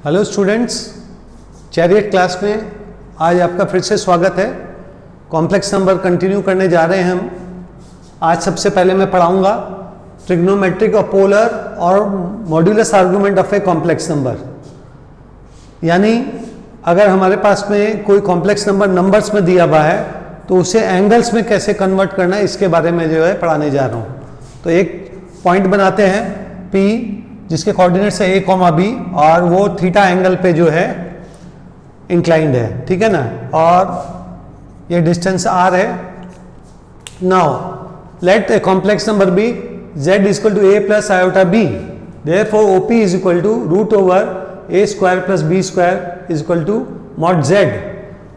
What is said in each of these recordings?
Hello students, chariot class में आज आपका फिर से स्वागत है। कॉम्प्लेक्स नंबर कंटिन्यू करने जा रहे हैं हम। आज सबसे पहले मैं पढ़ाऊंगा ट्रिग्नोमेट्रिक और पोलर और modulus argument of a complex number. यानी अगर हमारे पास में कोई कॉम्प्लेक्स नंबर नंबर्स में दिया हुआ है तो उसे एंगल्स में कैसे कन्वर्ट करना है, इसके बारे में जो है पढ़ाने जा रहा हूँ। तो एक पॉइंट बनाते हैं P जिसके कोऑर्डिनेट्स है a, b और वो थीटा एंगल पे जो है इंक्लाइंड है, ठीक है ना, और ये डिस्टेंस r है। Now let a complex number be z is equal to a plus iota b, therefore OP is equal to root over a square plus b square is equal to mod z।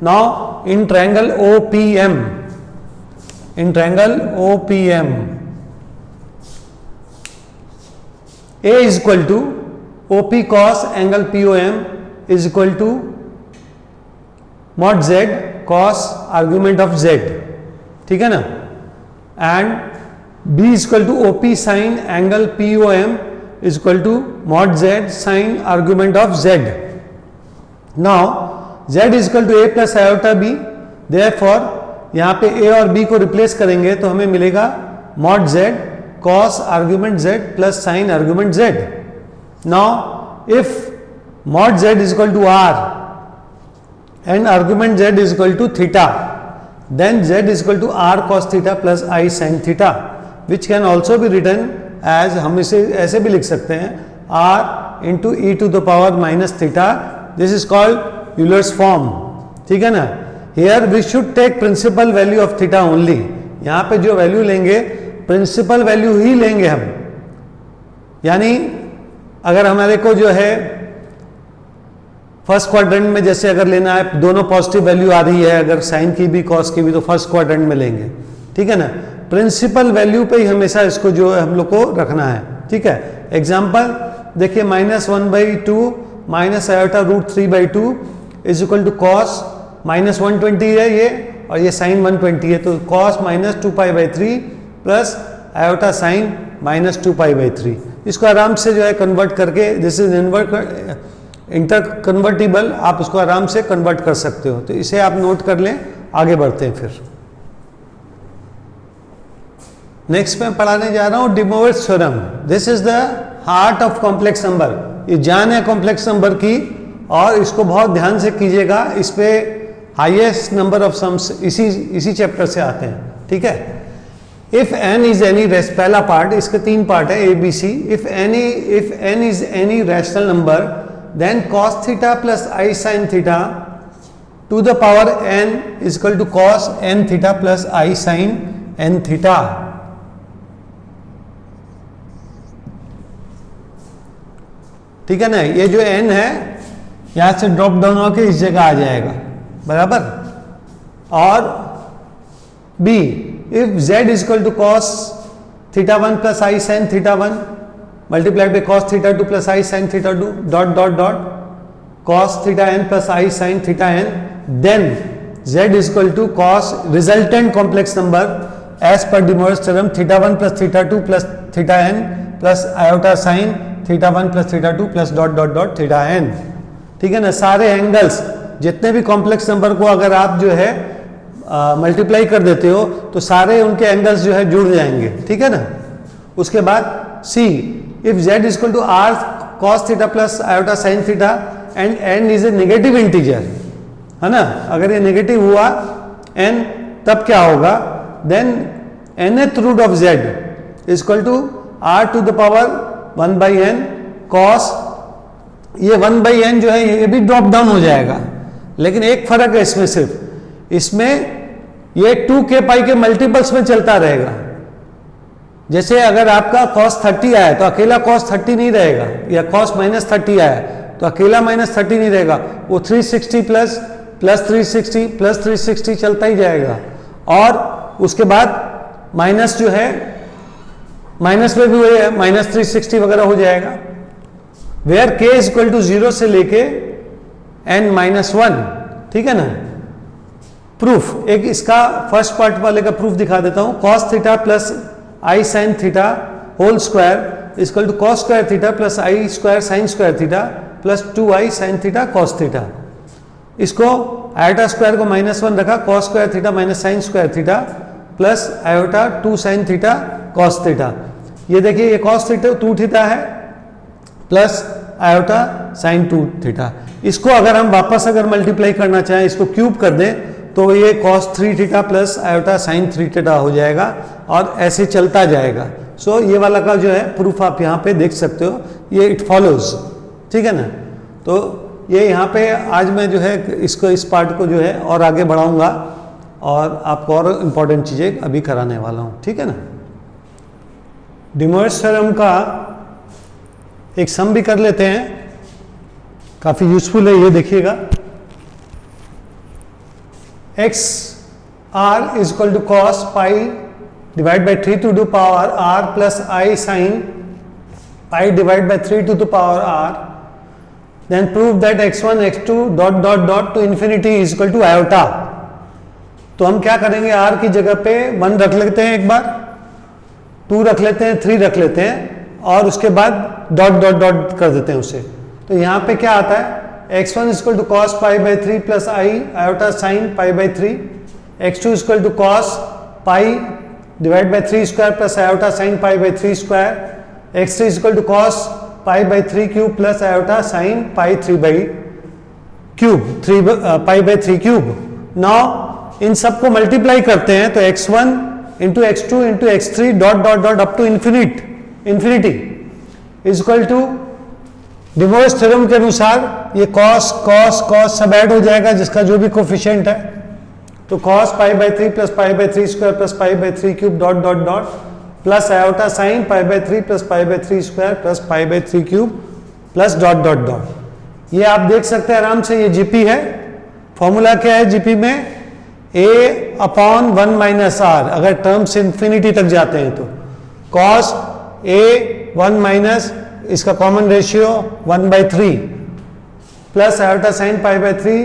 Now in triangle OPM, A is equal to OP cos angle POM is equal to mod Z cos argument of Z, ठीक है ना, and B is equal to OP sin angle POM is equal to mod Z sin argument of Z. Now Z is equal to A plus iota B, therefore यहाँ पे A और B को replace करेंगे तो हमें मिलेगा mod Z cos argument z plus sin argument z. Now if mod z is equal to r and argument z is equal to theta, then z is equal to r cos theta plus I sin theta, which can also be written as, हम इसे ऐसे भी लिख सकते हैं, r into e to the power minus theta. This is called Euler's form, ठीक है ना। Here we should take principal value of theta only. यहाँ पे जो वैल्यू लेंगे प्रिंसिपल वैल्यू ही लेंगे हम। यानी अगर हमारे को जो है फर्स्ट क्वाड्रेंट में जैसे अगर लेना है, दोनों पॉजिटिव वैल्यू आ रही है, अगर साइन की भी कॉस की भी, तो फर्स्ट क्वाड्रेंट में लेंगे, ठीक है ना। प्रिंसिपल वैल्यू पे ही हमेशा इसको जो है हम लोग को रखना है, ठीक है। एग्जांपल देखिए, -1/2 minus iota root 3/2 is equal to cos -120 है ये, और ये साइन 120 है, तो कॉस -2π/3 प्लस आयोटा साइन -2π/3। इसको आराम से जो है कन्वर्ट करके, दिस इज इंटर कन्वर्टिबल, आप उसको आराम से कन्वर्ट कर सकते हो। तो इसे आप नोट कर लें, आगे बढ़ते हैं फिर। नेक्स्ट मैं पढ़ाने जा रहा हूं De Moivre's theorem. This is the heart of complex number. ये जान है कॉम्प्लेक्स नंबर की, और इसको बहुत ध्यान से कीजिएगा। इस पे हाईएस्ट नंबर ऑफ सम्स इसी चैप्टर से आते हैं, ठीक है। If n is any पहला पार्ट, इसके 3 पार्ट है ABC। If n is any rational number, then cos theta plus I sin theta to the power n is equal to cos n theta plus I sin n theta। ठीक है ना, ये जो n है यहां से drop down होकर इस जगह आ जाएगा, बराबर। और B, if z is equal to cos theta 1 plus I sin theta 1 multiplied by cos theta 2 plus I sin theta 2 dot dot dot cos theta n plus I sin theta n, then z is equal to cos resultant complex number as per De Moivre's theorem theta 1 plus theta 2 plus theta n plus iota sin theta 1 plus theta 2 plus dot dot dot theta n, ठीक है ना। सारे angles जितने भी complex number को अगर आप जो है मल्टीप्लाई कर देते हो तो सारे उनके एंगल्स जो है जुड़ जाएंगे, ठीक है ना। उसके बाद C, if z is equal to r cos theta plus iota sine theta and n is a negative integer, है ना। अगर ये नेगेटिव हुआ n, तब क्या होगा, then nth root of z is equal to r to the power 1/n cos, ये 1/n जो है ये भी ड्रॉप डाउन हो जाएगा। लेकिन एक फर्क है इसमें, सिर्फ इसमें ये 2k के मल्टीपल्स में चलता रहेगा। जैसे अगर आपका cos 30 आया तो अकेला cos 30 नहीं रहेगा, या cos -30 आया तो अकेला -30 नहीं रहेगा, वो 360 प्लस 360 प्लस 360 चलता ही जाएगा। और उसके बाद माइनस जो है, माइनस में भी वही है, -360 वगैरह हो जाएगा। Where k is equal to 0 से लेके n-1, ठीक है ना। प्रूफ, एक इसका फर्स्ट पार्ट वाले का प्रूफ दिखा देता हूं। cos theta plus I sin theta whole square is equal to cos square theta plus I square sin square theta plus 2i sine theta cos theta. इसको आयोटा स्क्वायर को -1 रखा, cos square theta minus sine square theta plus iota 2 sine theta cos theta. ये देखिए ये cos theta 2 theta है plus iota sine 2 theta. इसको अगर हम वापस अगर मल्टीप्लाई करना चाहें, इसको क्यूब कर दें, तो ये cos 3 theta plus iota sign 3 theta हो जाएगा और ऐसे चलता जाएगा। सो ये वाला का जो है प्रूफ आप यहाँ पे देख सकते हो, ये इट फॉलोज, ठीक है ना। तो ये यहाँ पे आज मैं जो है इसको इस पार्ट को जो है और आगे बढ़ाऊंगा और आपको और इम्पोर्टेंट चीज़ें अभी कराने वाला हूँ, ठीक है ना। De Moivre's थ्योरम का एक सम भी कर लेते हैं, काफ़ी यूजफुल है, ये देखिएगा। X R is equal to cos pi divide by 3 to the power R plus I sine pi divide by 3 to the power R, then prove that x1 x2 dot dot dot to infinity is equal to iota. तो हम क्या करेंगे, r की जगह पे 1 रख लेते हैं, एक बार 2 रख लेते हैं, 3 रख लेते हैं और उसके बाद डॉट डॉट डॉट कर देते हैं उसे। तो यहाँ पे क्या आता है, x1 is equal to cos pi by 3 plus I iota sin pi by 3, x2 is equal to cos pi divided by 3 square plus iota sin pi by 3 square, x3 is equal to cos pi by 3 cube plus iota sin pi 3 by cube, pi by 3 cube। Now इन सबको multiply करते हैं तो x1 into x2 into x3 dot dot dot up to infinity is equal to De Moivre's theorem के अनुसार ये cos cos cos सब add हो जाएगा जिसका जो भी कोफिशिएंट है। तो cos pi by 3 plus pi by 3 square plus pi by 3 cube dot dot dot plus iota sine pi by 3 plus pi by 3 square plus pi by 3 cube plus dot dot dot. ये आप देख सकते हैं आराम से, ये GP है। Formula क्या है जीपी में, a अपॉन 1 माइनस आर, अगर टर्म्स इंफिनिटी तक जाते हैं तो cos a 1 माइनस इसका common ratio 1/3 plus iota sine pi by 3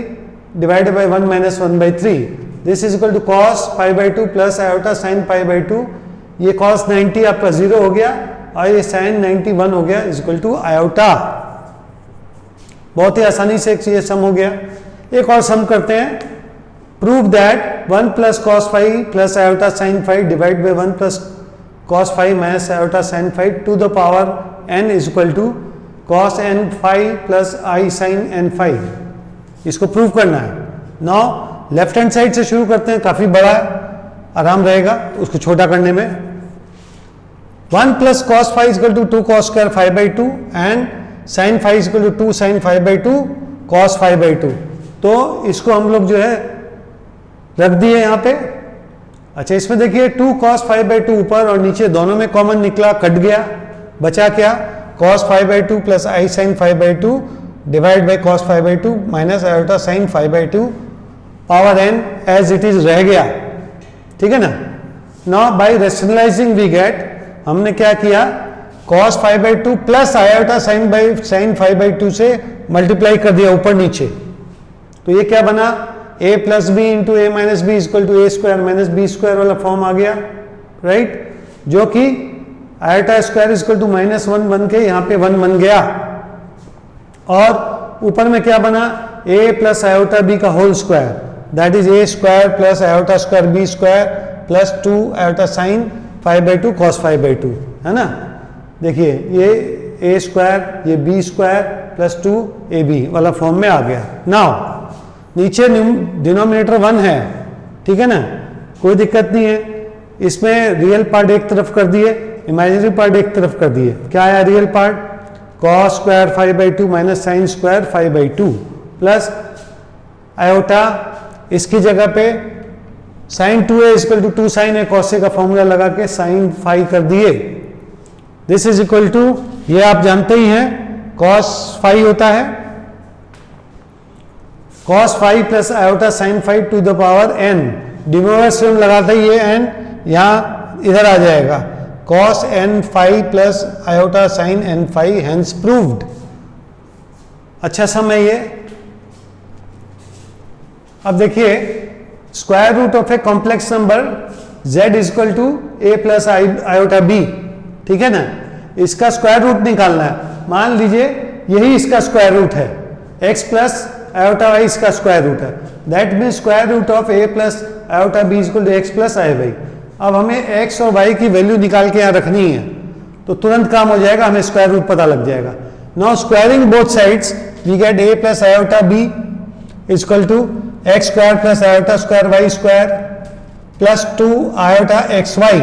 divided by 1 minus 1/3, this is equal to cos pi by 2 plus iota sine pi by 2। ये cos 90 आपका 0 हो गया और ये साइन 91 हो गया इज इक्वल टू आयोटा। बहुत ही आसानी से ये सम हो गया। एक और सम करते हैं, prove that 1 plus cos 5 plus iota sine 5 divide by 1 plus cos 5 minus iota sine 5 to the power n is equal to cos n 5 plus I sine n 5। इसको प्रूव करना है। नाउ लेफ्ट हैंड साइड से शुरू करते हैं, काफी बड़ा है, आराम रहेगा उसको छोटा करने में। 1 plus cos 5 is equal to 2 cos square 5/2 and sine 5 is equal to 2 sine 5/2 cos 5/2। तो इसको हम लोग जो है रख दिए यहाँ पे। अच्छा, इसमें देखिए 2 cos 5/2 ऊपर और नीचे दोनों में कॉमन निकला, कट गया, बचा क्या, cos 5/2 plus I sine 5/2 divide by cos 5/2 minus iota sine 5/2 power n as it is रह गया, ठीक है ना। Now by rationalising we get, हमने क्या किया, cos 5/2 प्लस आयोटा साइन 5/2 से मल्टीप्लाई कर दिया ऊपर नीचे। तो ये क्या बना, a plus b into a minus b equal to a square minus b square वाला फॉर्म आ गया, राइट, जो कि आयोटा स्क्वायर इक्वल टू -1 बन के यहाँ पे 1 बन गया। और ऊपर में क्या बना, a प्लस आयोटा बी का whole square, that is a square plus iota square b square plus 2 iota sine 5/2 cos 5/2, है ना। देखिए ये a स्क्वायर, ये b स्क्वायर प्लस 2ab वाला फॉर्म में आ गया। नाउ नीचे डिनोमिनेटर 1 है, ठीक है ना, कोई दिक्कत नहीं है। इसमें रियल पार्ट एक तरफ कर दिए, इमेजिनरी पार्ट एक तरफ कर दिए। क्या आया real part, cos square 5/2 minus sine square 5/2 plus iota, इसकी जगह पे sine 2a equal to 2 sine A cos A का फॉर्मूला लगा के साइन 5 कर दिए। दिस इज इक्वल टू, ये आप जानते ही हैं, cos 5 होता है cos 5 plus iota sine 5 to the power n। De Moivre's theorem लगाते ही ये n यहाँ इधर आ जाएगा, cos n 5 plus iota sine n 5 hence proved. अच्छा सम है ये। अब देखिए, square root of a complex number z is equal to a plus iota b, ठीक है ना। इसका स्क्वायर रूट निकालना है। मान लीजिए यही इसका स्क्वायर रूट है, x प्लस आयोटा वाई इसका स्क्वायर रूट है। That means square root of a plus iota b equal to x plus i y. अब हमें x और y की वैल्यू निकाल के यहाँ रखनी है तो तुरंत काम हो जाएगा, हमें स्क्वायर रूट पता लग जाएगा। Now squaring both sides we get a plus iota b equal to x square plus iota square y square plus 2 iota x y.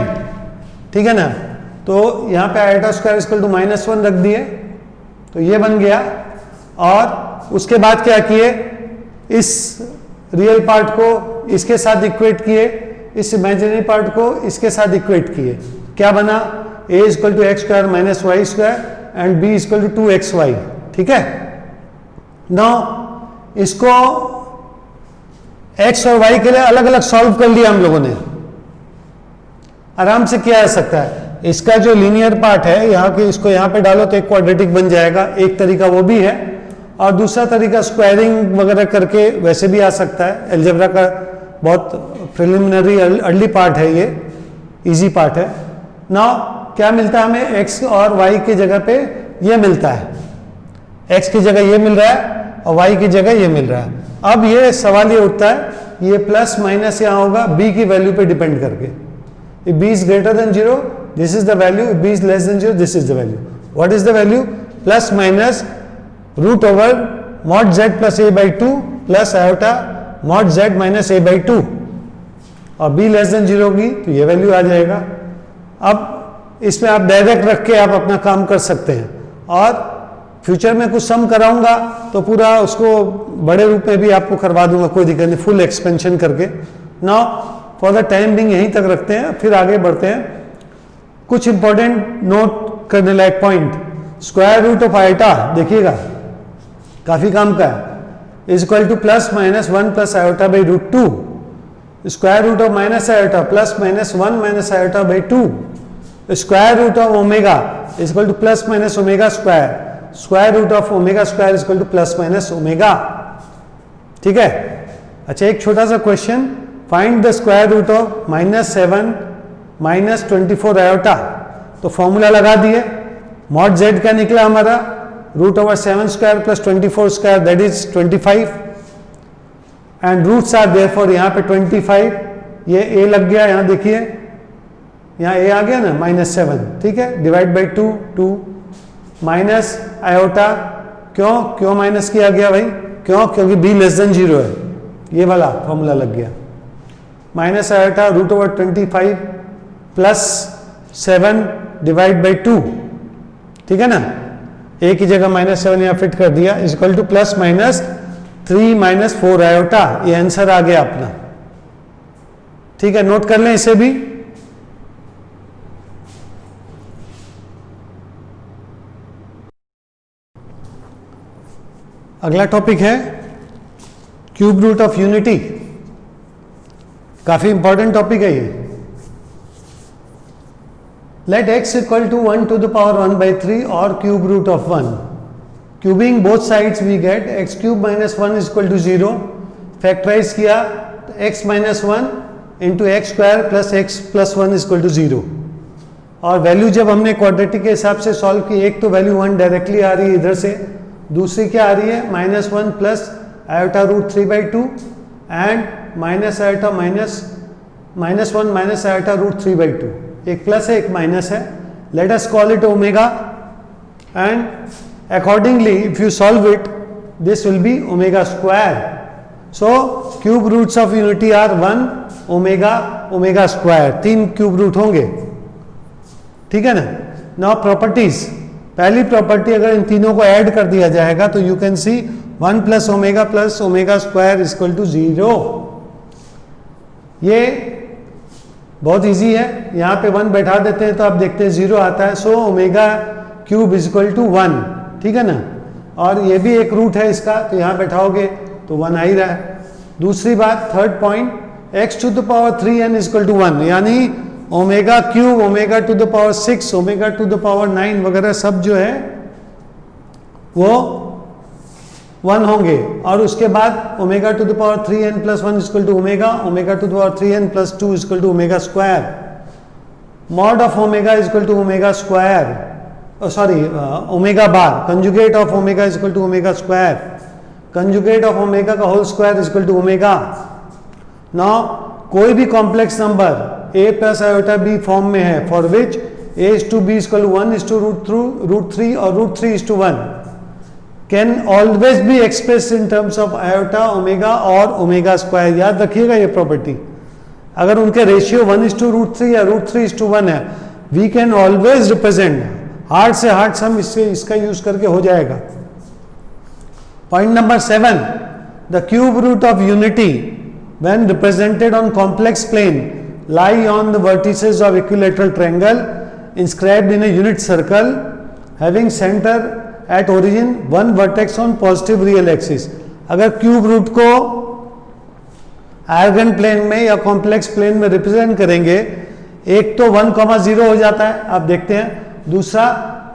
ठीक है ना, तो यहाँ पे आयोटा स्क्वायर इक्वल टू -1 रख दिए तो ये बन गया। और उसके बाद क्या किए, इस रियल पार्ट को इसके साथ इक्वेट किए, इस इमेजिनरी पार्ट को इसके साथ इक्वेट किए। क्या बना, a equal to x square minus y square and b equal to 2xy। ठीक है, नाउ इसको x और y के लिए अलग अलग सॉल्व कर लिया हम लोगों ने, आराम से किया जा सकता है। इसका जो लीनियर पार्ट है यहाँ के, इसको यहाँ पे डालो तो एक क्वाड्रेटिक बन जाएगा, एक तरीका वो भी है। और दूसरा तरीका स्क्वायरिंग वगैरह करके वैसे भी आ सकता है। अलजेब्रा का बहुत प्रिलिमिनरी अर्ली पार्ट है, ये इजी पार्ट है। नाउ क्या मिलता है हमें, x और y की जगह पे ये मिलता है, x की जगह ये मिल रहा है और y की जगह ये मिल रहा है। अब ये सवाल ये उठता है, ये प्लस माइनस यहाँ होगा b की वैल्यू पे डिपेंड करके। If b is greater than 0, this is the value. If b is less than 0, this is the value. What is the value? Plus minus root over mod z plus a by 2 plus iota mod z minus a by 2। और b less than 0 होगी तो ये value आ जाएगा। अब इसमें आप direct रख के आप अपना काम कर सकते हैं, और फ्यूचर में कुछ सम कराऊंगा तो पूरा उसको बड़े रूप में भी आपको करवा दूंगा, कोई दिक्कत नहीं, फुल एक्सपेंशन करके। Now for the time being यहीं तक रखते हैं, फिर आगे बढ़ते हैं। कुछ इंपॉर्टेंट नोट करने लायक point, square root of iota देखिएगा काफी काम का है, is equal to plus minus 1 plus iota by root 2। Square root of minus iota plus minus 1 minus iota by 2। Square root of omega is equal to plus minus omega square. Square root of omega square is equal to plus minus omega. ठीक है, अच्छा एक छोटा सा question, find the square root of -7 minus 24 iota. तो formula लगा दिए, mod z क्या निकला हमारा, root over 7 square plus 24 square that is 25 and roots are therefore यहाँ पे 25, ये a लग गया, यहाँ देखिए यहाँ a आ गया ना -7। ठीक है, डिवाइड बाई 2 माइनस आयोटा, क्यों माइनस किया गया भाई, क्योंकि b लेस देन 0 है, ये वाला फॉर्मूला लग गया। Minus iota root over 25 plus 7 divide by 2। ठीक है ना, a की जगह -7 यहाँ फिट कर दिया, is equal to plus minus 3 minus 4 iota. ये आंसर आ गया अपना। ठीक है, नोट कर लें इसे भी। अगला टॉपिक है क्यूब रूट ऑफ यूनिटी, काफी इंपॉर्टेंट टॉपिक है ये। Let x equal to 1 to the power 1 by 3 और cube root of 1। Cubing both sides we get x cube minus 1 is equal to 0। Factorise किया तो x minus 1 into x square plus x plus 1 is equal to 0। और value जब हमने quadratic के हिसाब से solve की, एक तो वैल्यू 1 डायरेक्टली आ रही है इधर से, दूसरी क्या आ रही है -1 plus iota root 3/2 and minus iota minus 1 minus iota root 3/2। एक प्लस है एक माइनस है, let us call it omega and accordingly if you solve it this will be omega square. So cube roots of unity are 1 omega omega square, 3 cube root होंगे। ठीक है ना। Now properties, पहली property अगर इन तीनों को add कर दिया जाएगा तो you can see 1 plus omega square is equal to 0। ये बहुत इजी है, यहाँ पे 1 बैठा देते हैं तो आप देखते हैं 0 आता है। So omega cube is equal to 1। ठीक है ना, और ये भी एक रूट है इसका, तो यहाँ बैठाओगे तो 1 आ ही रहा है। दूसरी बात, third point, x to the power 3n is equal to 1, यानी omega cube, omega to the power 6, omega to the power 9 वगैरह सब जो है वो 1 होंगे। और उसके बाद omega to the power 3n plus 1 equal to omega, omega to the power 3n plus 2 equal to omega square. Mod of omega equal to omega square. Sorry omega bar, conjugate of omega is equal to omega square, conjugate of omega का whole square is equal to omega. Now कोई भी complex number a plus iota b form में है for which a is to b is equal to 1 is to root 3 और root 3 is to 1 can always be expressed in terms of iota, omega और omega square। याद रखिएगा ये property, अगर उनके ratio 1 is to root 3 या root 3 is to 1 है, we can always represent, hard से हार्ड सम इसका यूज करके हो जाएगा। Point number 7, the cube root of unity when represented on complex plane lie on the vertices of equilateral triangle inscribed in a unit circle having center at origin, one vertex on positive real axis। अगर cube root को eigen plane में या complex plane में represent करेंगे, एक तो 1,0 हो जाता है, आप देखते हैं, दूसरा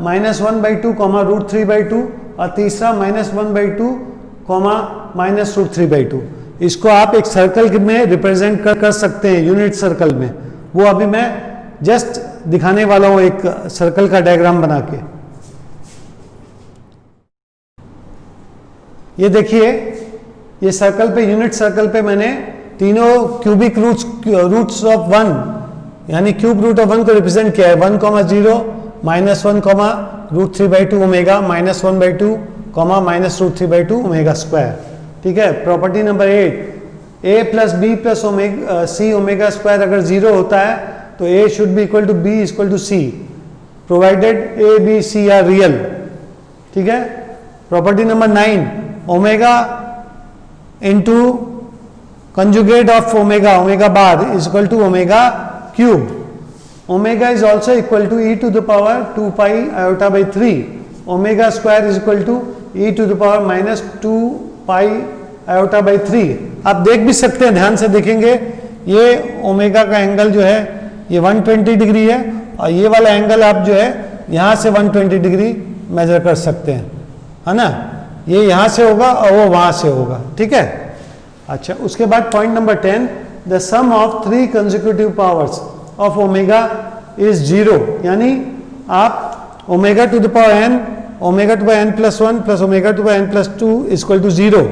-1/2, √3/2 और तीसरा -1/2, -√3/2। इसको आप एक सर्कल में रिप्रेजेंट कर सकते हैं, यूनिट सर्कल में। वो अभी मैं जस्ट दिखाने वाला हूं एक सर्कल का डायग्राम बना के। ये देखिए, ये सर्कल पे, यूनिट सर्कल पे मैंने तीनों क्यूबिक रूट्स ऑफ 1 यानी क्यूब रूट ऑफ 1 को रिप्रेजेंट किया है। 1,0, -1, √3/2 ओमेगा, -1/2, -√3/2 ओमेगा स्क्वायर। ठीक है। Property number 8, a plus b plus c omega square अगर 0 होता है तो a should be equal to b equal to c provided a b c are real. ठीक है। Property number 9, omega into conjugate of omega, omega bar is equal to omega cube. Omega is also equal to e to the power 2 pi iota by 3, omega square is equal to e to the power -2 pi iota by 3। आप देख भी सकते हैं, ध्यान से देखेंगे, ये omega का एंगल जो है ये 120 डिग्री है और ये वाला एंगल आप जो है यहाँ से 120 डिग्री मेजर कर सकते हैं, है ना। ये यहाँ से होगा और वो वहाँ से होगा। ठीक है। अच्छा, उसके बाद point number 10, the sum of 3 consecutive powers of omega is 0, यानी आप omega to the power n, omega 2 by n plus 1 plus omega 2 by n plus 2 is equal to 0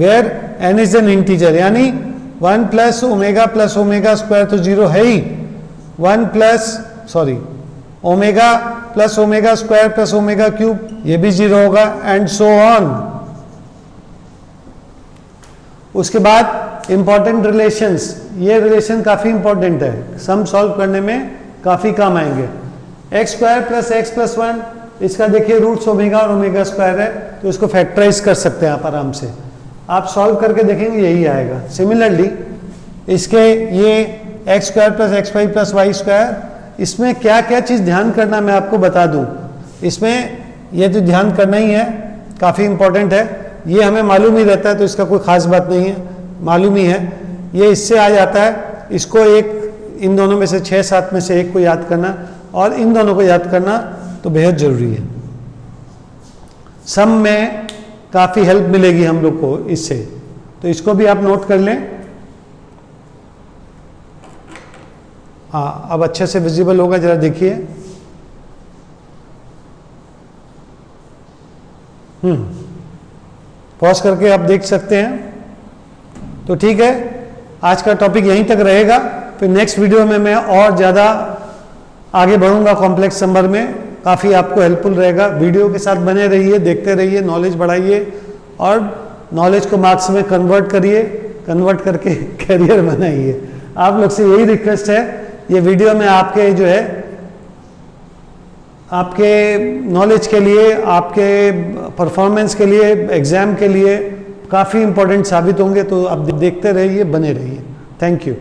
where n is an integer, यानी 1 plus omega square तो 0 है ही, 1 plus omega plus omega square plus omega cube ये भी 0 होगा and so on। उसके बाद important relations, ये relation काफी इंपॉर्टेंट है, सम सॉल्व करने में काफी काम आएंगे। x square plus x plus 1, इसका देखिए रूट्स ओमेगा और ओमेगा स्क्वायर है, तो इसको फैक्टराइज कर सकते हैं आप आराम से। आप सॉल्व करके देखेंगे यही आएगा। सिमिलरली इसके ये x square plus x5 plus y square, इसमें क्या क्या चीज़ ध्यान करना मैं आपको बता दूं। इसमें ये तो ध्यान करना ही है, काफ़ी इंपॉर्टेंट है, ये हमें मालूम ही रहता है तो इसका कोई ख़ास बात नहीं है, मालूम ही है। ये इससे आ जाता है, इसको एक इन दोनों में से 6-7 में से एक को याद करना और इन दोनों को याद करना तो बेहद ज़रूरी है। सम में काफ़ी हेल्प मिलेगी हम लोग को इससे, तो इसको भी आप नोट कर लें। हाँ, अब अच्छे से विजिबल होगा, जरा देखिए। पॉज करके आप देख सकते हैं। तो ठीक है, आज का टॉपिक यहीं तक रहेगा, फिर नेक्स्ट वीडियो में मैं और ज़्यादा आगे बढ़ूंगा कॉम्प्लेक्स नंबर में, काफ़ी आपको हेल्पफुल रहेगा। वीडियो के साथ बने रहिए, देखते रहिए, नॉलेज बढ़ाइए और नॉलेज को मार्क्स में कन्वर्ट करिए, कन्वर्ट करके करियर बनाइए। आप लोग से यही रिक्वेस्ट है, ये वीडियो में आपके जो है आपके नॉलेज के लिए, आपके परफॉर्मेंस के लिए, एग्ज़ाम के लिए काफ़ी इंपॉर्टेंट साबित होंगे, तो आप देखते रहिए, बने रहिए। Thank you.